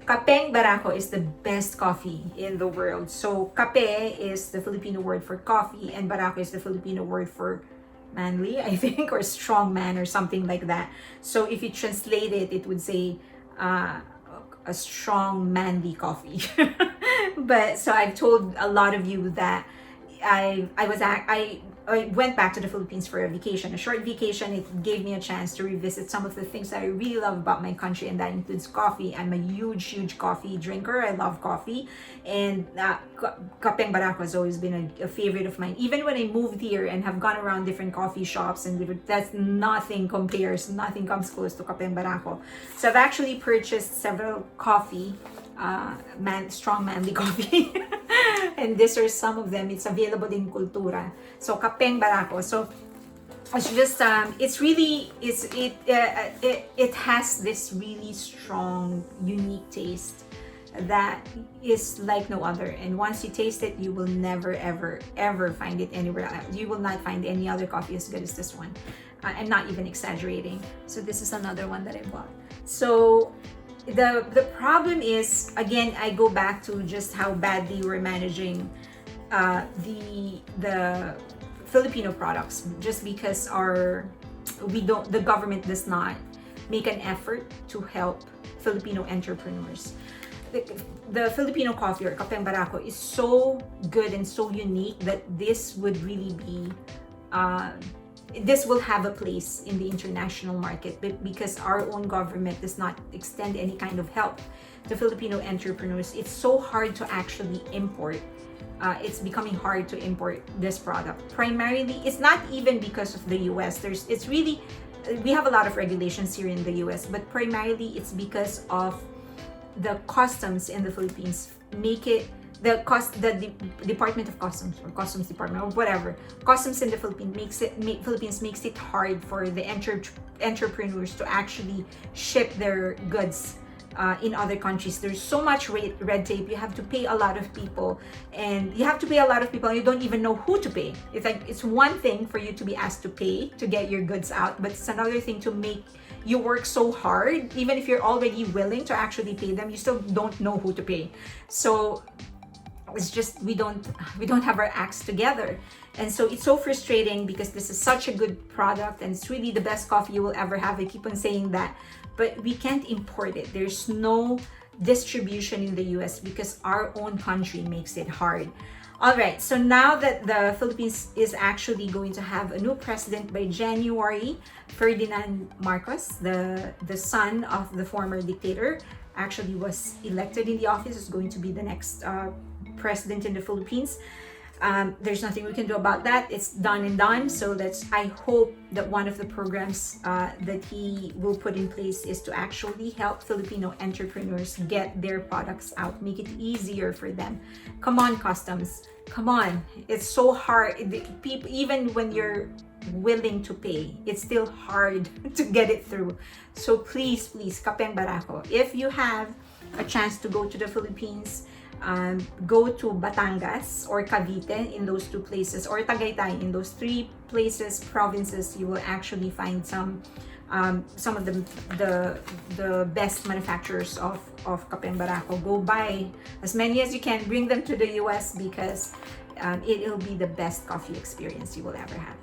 Kapeng Barako is the best coffee in the world. So kape is the Filipino word for coffee, and Barako is the Filipino word for manly, I think, or strong man or something like that. So if you translate it, it would say a strong manly coffee. But so I've told a lot of you that I went back to the Philippines for a vacation, a short vacation. It gave me a chance to revisit some of the things that I really love about my country, and that includes coffee. I'm a huge coffee drinker. I love coffee, and Kapeng Barako has always been a favorite of mine. Even when I moved here and have gone around different coffee shops, and that's nothing comes close to Kapeng Barako. So I've actually purchased several coffee, strong manly coffee. And these are some of them. It's available in Cultura. So Kapeng Barako. So it's just it has this really strong, unique taste that is like no other. And once you taste it, you will never ever find it anywhere else. You will not find any other coffee as good as this one. I'm not even exaggerating. So this is another one that I bought. So the problem is, again, I go back to just how badly we're managing the Filipino products, just because the government does not make an effort to help Filipino entrepreneurs. The Filipino coffee, or Kapeng Barako, is so good and so unique that this would really be this will have a place in the international market, but because our own government does not extend any kind of help to Filipino entrepreneurs, it's so hard to actually import. It's becoming hard to import this product. Primarily, it's not even because of the US. We have a lot of regulations here in the US, but primarily it's because of the customs in the Philippines the Department of Customs, or Customs Department, or whatever, customs in the Philippines makes it hard for the entrepreneurs to actually ship their goods in other countries. There's so much red tape. You have to pay a lot of people, and you don't even know who to pay. It's one thing for you to be asked to pay to get your goods out, but it's another thing to make you work so hard. Even if you're already willing to actually pay them, you still don't know who to pay. So it's just we don't have our acts together, and so it's so frustrating, because this is such a good product and it's really the best coffee you will ever have. I keep on saying that, but we can't import it. There's no distribution in the US because our own country makes it hard. All right, so now that the Philippines is actually going to have a new president by January, Ferdinand Marcos, the son of the former dictator, actually was elected in the office, is going to be the next president in the Philippines. There's nothing we can do about that. It's done and done. So I hope that one of the programs that he will put in place is to actually help Filipino entrepreneurs get their products out, make it easier for them. Come on, customs. Come on. It's so hard. People, even when you're willing to pay, it's still hard to get it through. So please, Kapeng Barako, if you have a chance to go to the Philippines, go to Batangas or Cavite, in those two places, or Tagaytay. In those three provinces, you will actually find some of the best manufacturers of Kapeng Barako. Go buy as many as you can, bring them to the US, because it'll be the best coffee experience you will ever have.